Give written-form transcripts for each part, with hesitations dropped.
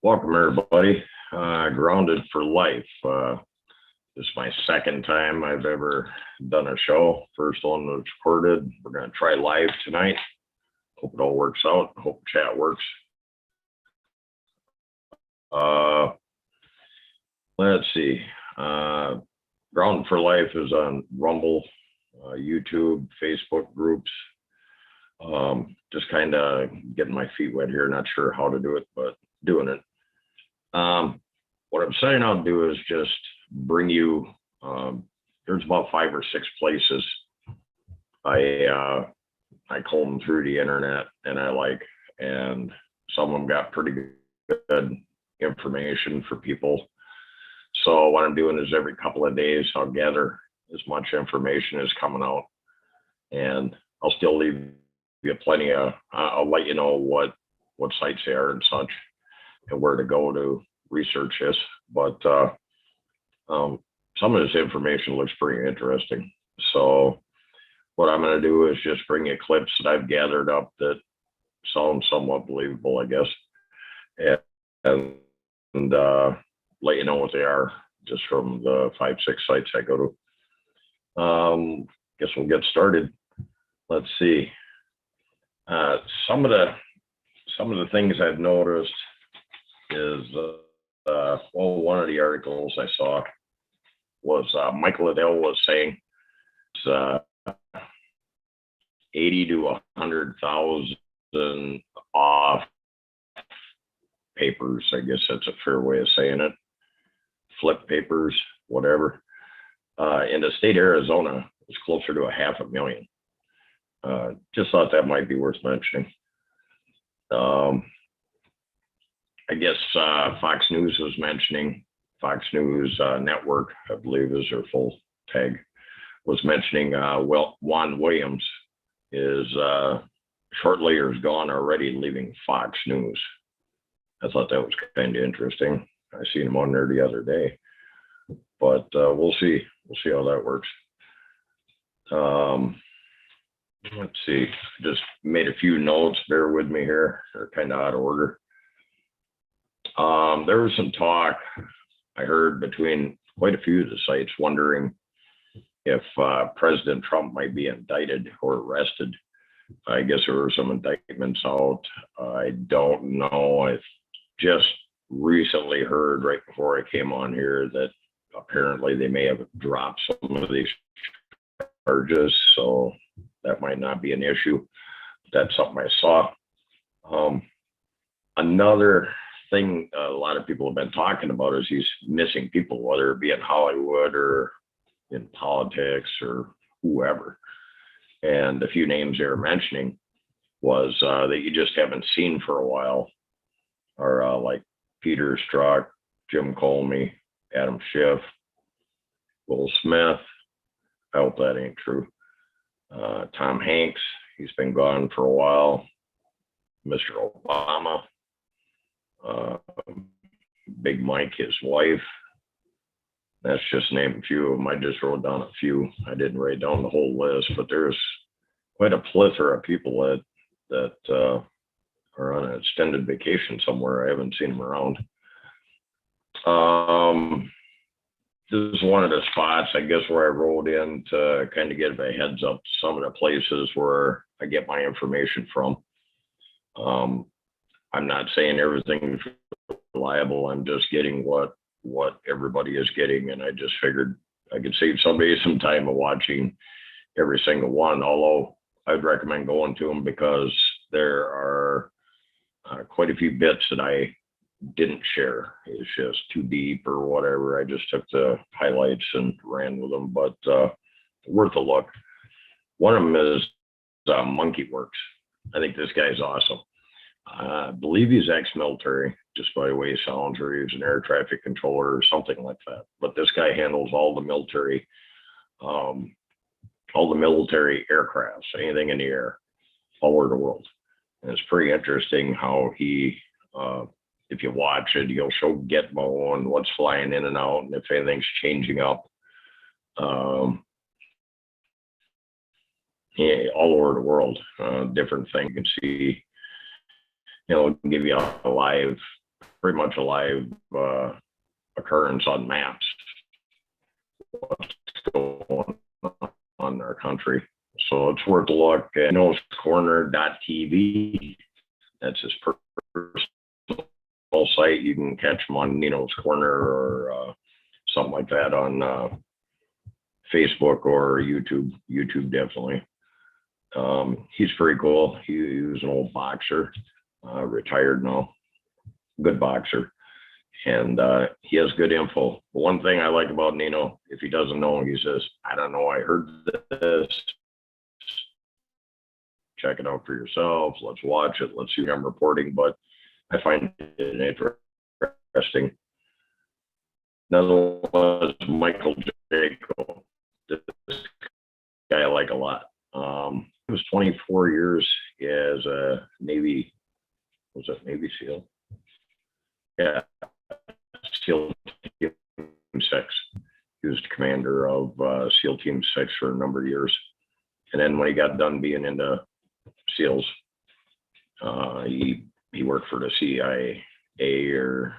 Welcome, everybody. Grounded for Life. This is my second time I've ever done a show. First one was recorded. We're going to try live tonight. Hope it all works out. Hope chat works. Uh, let's see. Grounded for Life is on Rumble, YouTube, Facebook groups. Just kind of getting my feet wet here. Not sure how to do it, but doing it. What I'm setting out to do is just bring you, there's about 5 or 6 places I comb through the internet and I like, and some of them got pretty good information for people. So what I'm doing is every couple of days, I'll gather as much information as coming out, and I'll still leave you plenty of, I'll let you know what sites they are and such, and where to go to research this. But some of this information looks pretty interesting. So what I'm going to do is just bring you clips that I've gathered up that sound somewhat believable, I guess, and let you know what they are just from the 5, 6 sites I go to. Guess we'll get started. Let's see. Some of the things I've noticed is, one of the articles I saw was Michael Liddell was saying it's 80 to 100,000 off papers. I guess that's a fair way of saying it. Flip papers, whatever. In the state of Arizona, it's closer to 500,000. Just thought that might be worth mentioning. I guess Fox News was mentioning, Fox News Network, I believe is their full tag, was mentioning, Juan Williams is shortly or is gone already, leaving Fox News. I thought that was kind of interesting. I seen him on there the other day, but we'll see. We'll see how that works. Let's see. Just made a few notes. Bear with me here. They're kind of out of order. There was some talk I heard between quite a few of the sites wondering if President Trump might be indicted or arrested. I guess there were some indictments out. I don't know. I just recently heard right before I came on here that apparently they may have dropped some of these charges, so that might not be an issue. That's something I saw. Another thing a lot of people have been talking about is these missing people, whether it be in Hollywood or in politics or whoever. And a few names they were mentioning was that you just haven't seen for a while are like Peter Strzok, Jim Comey, Adam Schiff, Will Smith. I hope that ain't true. Tom Hanks, he's been gone for a while. Mr. Obama, Big Mike, his wife. That's just named a few of them. I just wrote down a few. I didn't write down the whole list, but there's quite a plethora of people that are on an extended vacation somewhere. I haven't seen them around. This is one of the spots, I guess, where I wrote in to kind of give a heads up to some of the places where I get my information from. I'm not saying everything's reliable. I'm just getting what everybody is getting, and I just figured I could save somebody some time of watching every single one, although I'd recommend going to them because there are quite a few bits that I didn't share. It's just too deep or whatever. I just took the highlights and ran with them, but worth a look. One of them is Monkey Works. I think this guy's awesome. I believe he's ex-military, just by the way he sounds, or he's an air traffic controller or something like that. But this guy handles all the military aircrafts, anything in the air, all over the world. And it's pretty interesting how he, if you watch it, he'll show Gitmo and what's flying in and out, and if anything's changing up. Yeah, all over the world, different things. You can see give you a live, pretty much a live occurrence on maps, what's going on in our country. So it's worth a look at Nino'sCorner.tv. That's his personal site. You can catch him on Nino's Corner or something like that on Facebook or YouTube. YouTube, definitely. He's pretty cool. He was an old boxer, retired now, good boxer. And he has good info. The one thing I like about Nino, if he doesn't know, he says, I don't know, I heard this. Check it out for yourself. Let's watch it. Let's see what I'm reporting. But I find it interesting. Another one is Michael Jaco. This guy I like a lot. He was 24 years as a Navy, was it Navy SEAL? Yeah, SEAL Team 6. He was the commander of SEAL Team 6 for a number of years. And then when he got done being into SEALs, he worked for the CIA or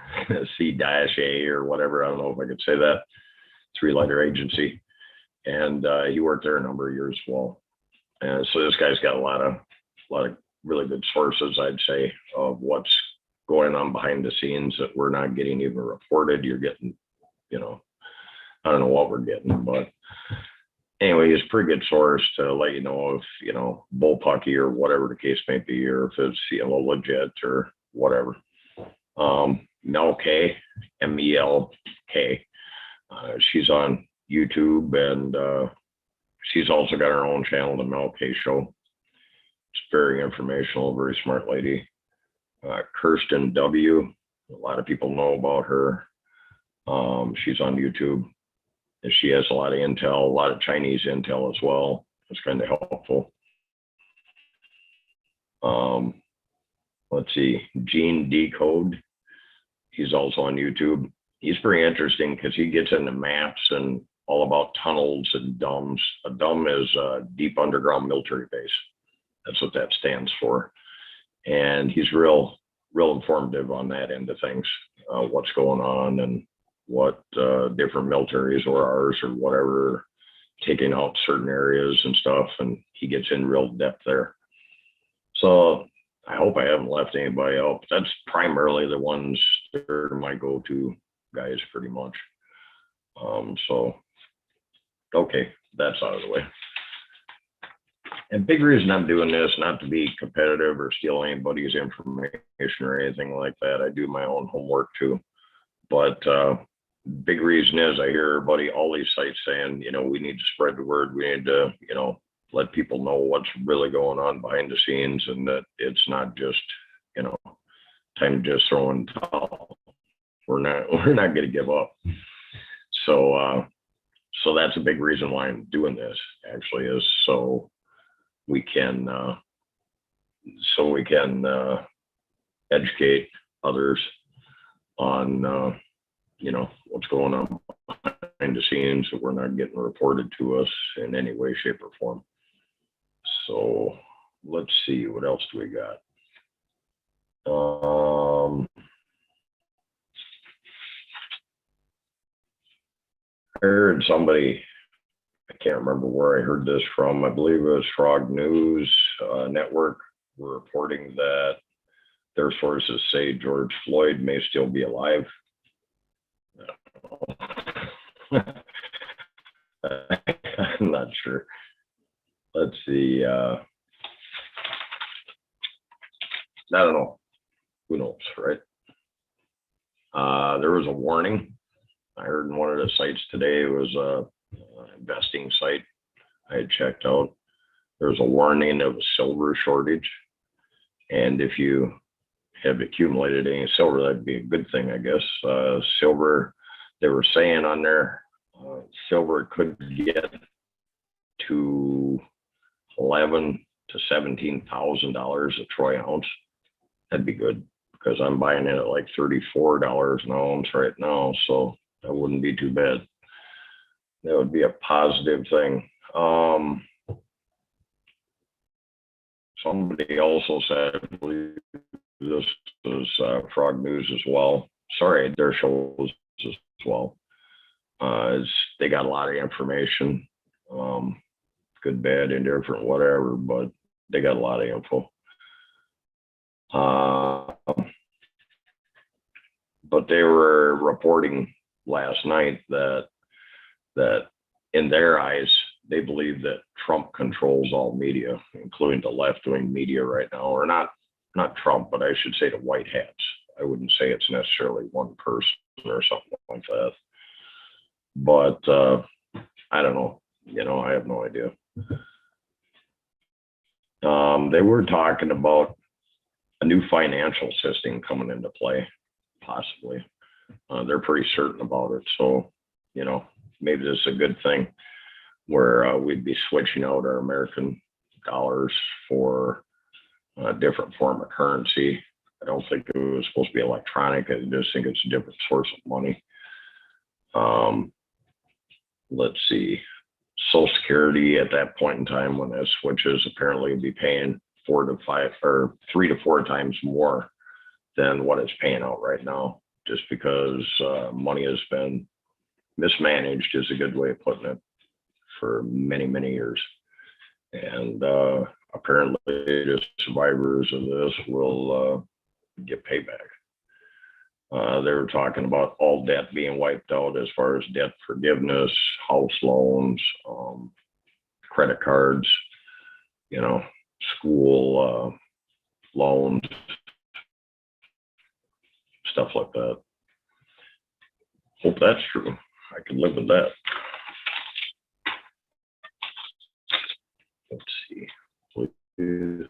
C-A or whatever. I don't know if I could say that. 3-letter agency. And he worked there a number of years as well. And so this guy's got a lot of really good sources, I'd say, of what's going on behind the scenes that we're not getting even reported. You're getting, I don't know what we're getting, but anyway, he's a pretty good source to let you know if, bullpucky or whatever the case may be, or if it's, legit or whatever. Mel K, M-E-L-K. She's on YouTube, and she's also got her own channel, the Mel K Show. It's very informational, very smart lady. Kirsten W, a lot of people know about her. She's on YouTube, and she has a lot of intel, a lot of Chinese intel as well. It's kind of helpful. Let's see, Gene Decode. He's also on YouTube. He's pretty interesting because he gets into maps and all about tunnels and DUMBs. A DUMB is a deep underground military base. That's what that stands for. And he's real informative on that end of things, what's going on and what different militaries or ours or whatever, taking out certain areas and stuff. And he gets in real depth there. So I hope I haven't left anybody out. That's primarily the ones that are my go-to guys pretty much. So, okay, that's out of the way. And big reason I'm doing this, not to be competitive or steal anybody's information or anything like that. I do my own homework too. But big reason is I hear everybody, all these sites saying, we need to spread the word. We need to, let people know what's really going on behind the scenes, and that it's not just, time to just throw in the towel. We're not going to give up. So that's a big reason why I'm doing this, actually, is so we can educate others on what's going on behind the scenes that we're not getting reported to us in any way, shape, or form. So let's see, what else do we got? I heard somebody, I can't remember where I heard this from. I believe it was Frog News Network, were reporting that their sources say George Floyd may still be alive. I'm not sure. Let's see. I don't know. Who knows, right? There was a warning. I heard in one of the sites today, it was a investing site I had checked out. There was a warning of a silver shortage. And if you have accumulated any silver, that'd be a good thing, I guess. Silver, they were saying on there, silver could get to $11,000 to $17,000 a troy ounce. That'd be good, because I'm buying it at like $34 an ounce right now, so that wouldn't be too bad. That would be a positive thing. Somebody also said, I believe this Frog News as well. Sorry, their shows as well. They got a lot of information, good, bad, indifferent, whatever, but they got a lot of info. But they were reporting last night that in their eyes, they believe that Trump controls all media, including the left-wing media right now, or not Trump, but I should say the white hats. I wouldn't say it's necessarily one person or something like that. But I don't know. I have no idea. They were talking about a new financial system coming into play, possibly. They're pretty certain about it. So, maybe this is a good thing where we'd be switching out our American dollars for a different form of currency. I don't think it was supposed to be electronic. I just think it's a different source of money. Let's see. Social Security at that point in time when that switches apparently would be paying 3 to 4 times more than what it's paying out right now, just because money has been mismanaged is a good way of putting it for many, many years. And apparently the survivors of this will get payback. They were talking about all debt being wiped out as far as debt forgiveness, house loans, credit cards, school loans, stuff like that. Hope that's true. I can live with that. Let's see. Please.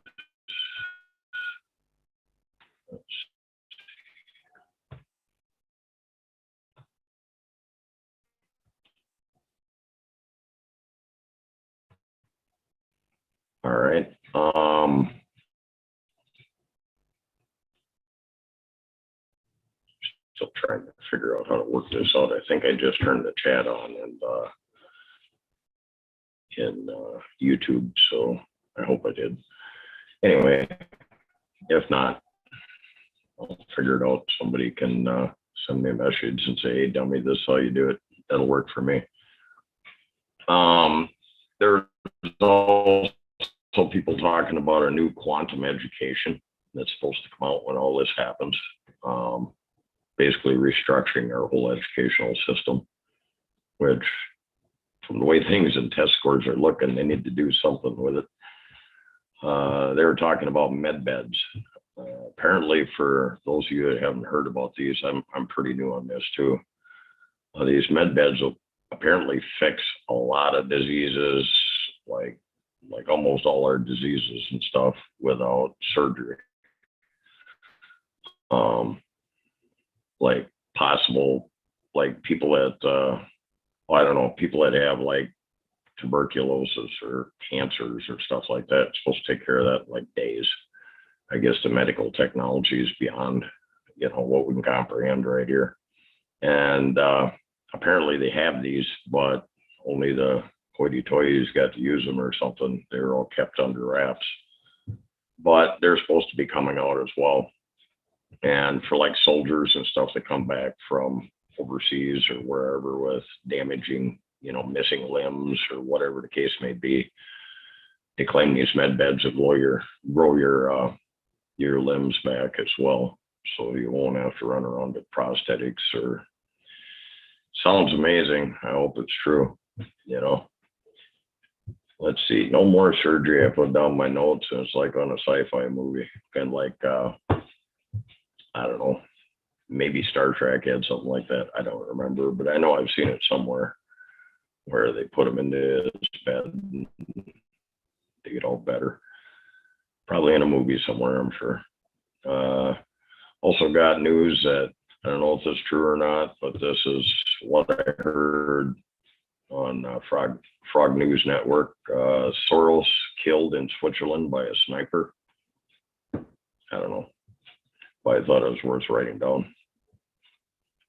All right. Still trying to figure out how to work this out. I think I just turned the chat on and in YouTube, so I hope I did. Anyway, if not, I'll figure it out. Somebody can send me a message and say, "Hey, dummy, this is how you do it." That'll work for me. There's also people talking about a new quantum education that's supposed to come out when all this happens. Basically restructuring our whole educational system, which from the way things and test scores are looking, they need to do something with it. They were talking about med beds. Apparently, for those of you that haven't heard about these, I'm pretty new on this too. These med beds will apparently fix a lot of diseases, like almost all our diseases and stuff, without surgery. Like possible, like people that I don't know, people that have like tuberculosis or cancers or stuff like that, it's supposed to take care of that in like days. I guess the medical technology is beyond, what we can comprehend right here. And apparently they have these, but only the hoity-toities got to use them or something. They're all kept under wraps. But they're supposed to be coming out as well. And for like soldiers and stuff that come back from overseas or wherever with damaging, missing limbs or whatever the case may be, they claim these med beds will grow your limbs back as well, so you won't have to run around with prosthetics. Or sounds amazing. I hope it's true. Let's see. No more surgery. I put down my notes, and it's like on a sci-fi movie, kind of like I don't know, maybe Star Trek had something like that. I don't remember, but I know I've seen it somewhere where they put them into his bed and they get all better. Probably in a movie somewhere, I'm sure. Also got news that, I don't know if it's true or not, but this is what I heard on Frog News Network. Soros killed in Switzerland by a sniper. I don't know, but I thought it was worth writing down.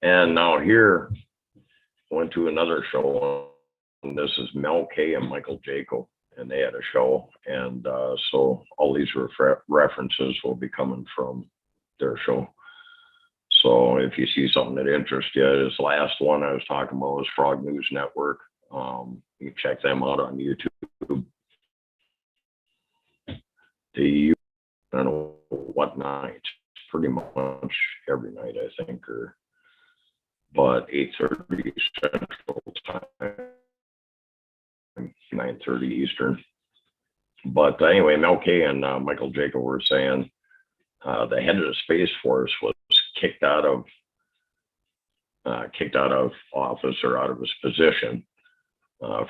And now here, went to another show, and this is Mel K and Michael Jaco, and they had a show, and so all these references will be coming from their show. So if you see something that interests you, this last one I was talking about was Frog News Network. You can check them out on YouTube. I don't know what night, pretty much every night, I think, but 8:30 Central Time, 9:30 Eastern. But anyway, Mel K and Michael Jacob were saying the head of the Space Force was kicked out of office or out of his position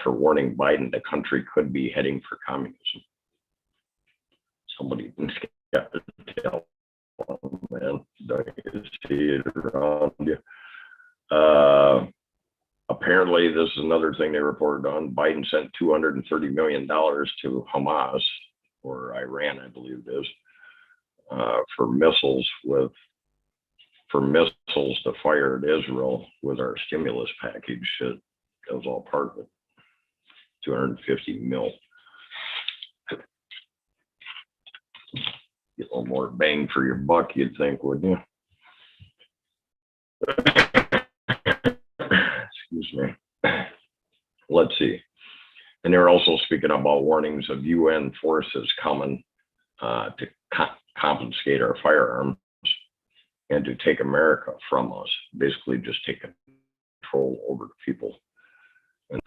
for warning Biden the country could be heading for communism. Somebody got to tell them, man. Don't you see it around you? Apparently, this is another thing they reported on. Biden sent $230 million to Hamas, or Iran, I believe it is, for missiles to fire at Israel with our stimulus package. That was all part of it. 250 mil. Get a little more bang for your buck, you'd think, wouldn't you? Excuse me. Let's see. And they're also speaking about warnings of UN forces coming to confiscate our firearms and to take America from us. Basically, just take control over the people. And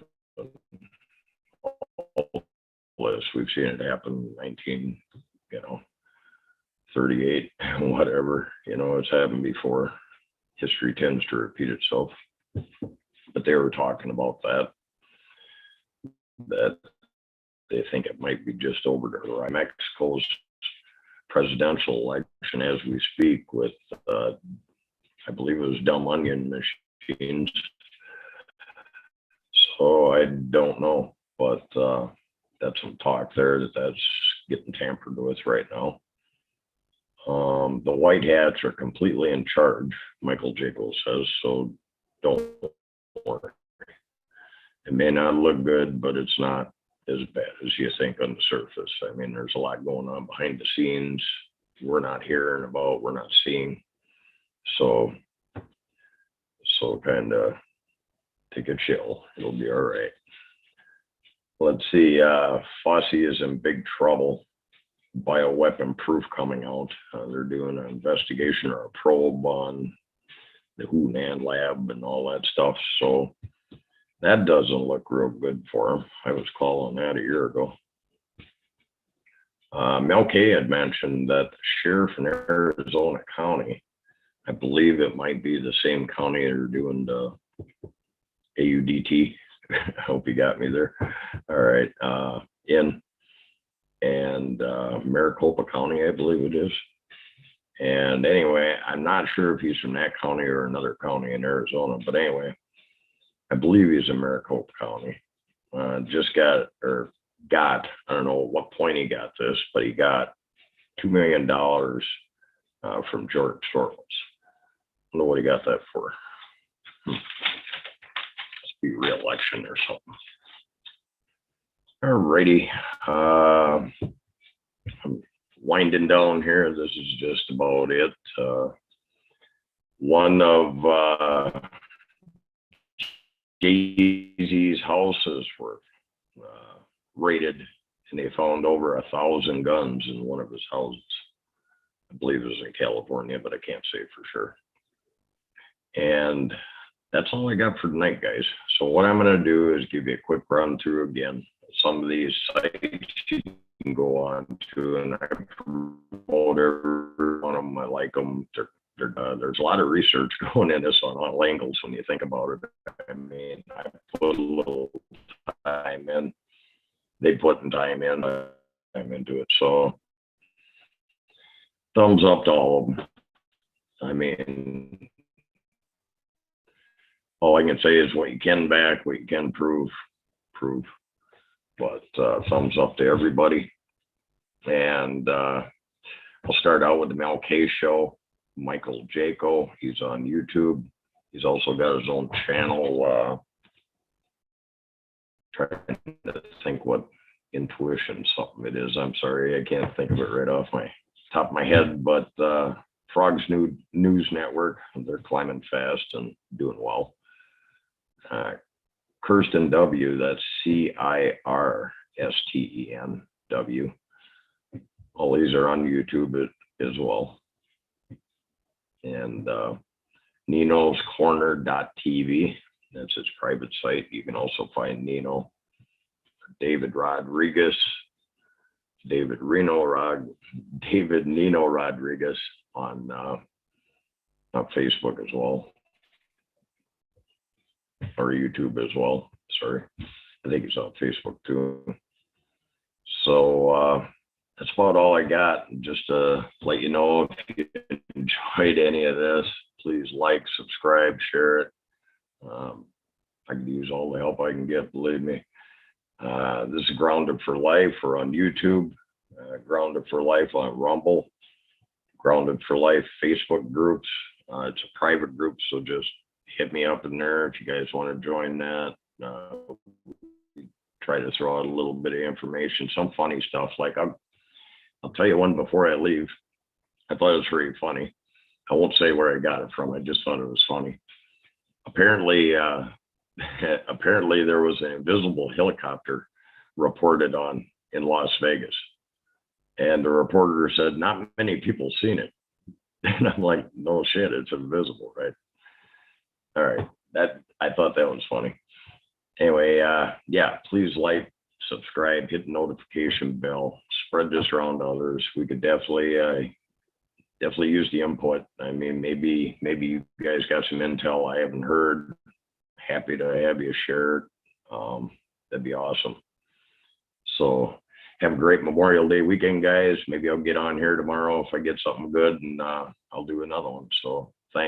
we've seen it happen in 1938, whatever. It's happened before. History tends to repeat itself. But they were talking about that they think it might be just over to Mexico's presidential election as we speak with, I believe it was dumb onion machines. So I don't know, but that's some talk there that's getting tampered with right now. The White Hats are completely in charge, Michael Jacob says, so don't worry. It may not look good, but it's not as bad as you think on the surface. I mean, there's a lot going on behind the scenes we're not hearing about, we're not seeing. So kind of take a chill. It'll be all right. Let's see. Fossey is in big trouble. Bioweapon proof coming out. They're doing an investigation or a probe on the Hunan lab and all that stuff. So that doesn't look real good for him. I was calling that a year ago. Mel K had mentioned that the sheriff in Arizona County, I believe it might be the same county they're doing the AUDT. I hope you got me there. All right. And Maricopa County, I believe it is. And anyway, I'm not sure if he's from that county or another county in Arizona, but anyway, I believe he's in Maricopa County. Just got, I don't know what point he got this, but he got $2 million from George Soros. I don't know what he got that for. Must be re-election or something. All righty. I'm winding down here. This is just about it. One of Jay-Z's houses were raided, and they found over 1,000 guns in one of his houses. I believe it was in California, but I can't say for sure. And that's all I got for tonight, guys. So what I'm going to do is give you a quick run through again. Some of these sites you can go on to, and I promote every one of them. I like them. There's a lot of research going in this on all angles when you think about it. I mean, I put a little time in. They put time into it. So thumbs up to all of them. I mean, all I can say is what you can back, what you can prove. But thumbs up to everybody. And I'll start out with the Mel K Show. Michael Jaco, he's on YouTube. He's also got his own channel. Trying to think what intuition something it is. I'm sorry, I can't think of it right off my top of my head. But Frogs News Network. They're climbing fast and doing well. Kirsten W, that's CIRSTEN W. All these are on YouTube as well. And Nino's Corner.tv, that's his private site. You can also find Nino. David Rodriguez, David Nino Rodriguez on Facebook as well, or YouTube as well. Sorry, I think he's on Facebook too. So that's about all I got. Just to let you know, if you enjoyed any of this, please like, subscribe, share it. I can use all the help I can get, believe me. This is Grounded for Life. We're on YouTube, Grounded for Life on Rumble, Grounded for Life Facebook groups. It's a private group, so just hit me up in there if you guys want to join that. Try to throw out a little bit of information, some funny stuff. Like I'll tell you one before I leave. I thought it was very funny. I won't say where I got it from. I just thought it was funny. Apparently there was an invisible helicopter reported on in Las Vegas. And the reporter said, not many people seen it. And I'm like, no shit, it's invisible, right? All right. I thought that was funny. Anyway, yeah, please like, subscribe, hit the notification bell, spread this around to others. We could definitely use the input. I mean, maybe you guys got some intel I haven't heard. Happy to have you share it. That'd be awesome. So have a great Memorial Day weekend, guys. Maybe I'll get on here tomorrow if I get something good, and I'll do another one. So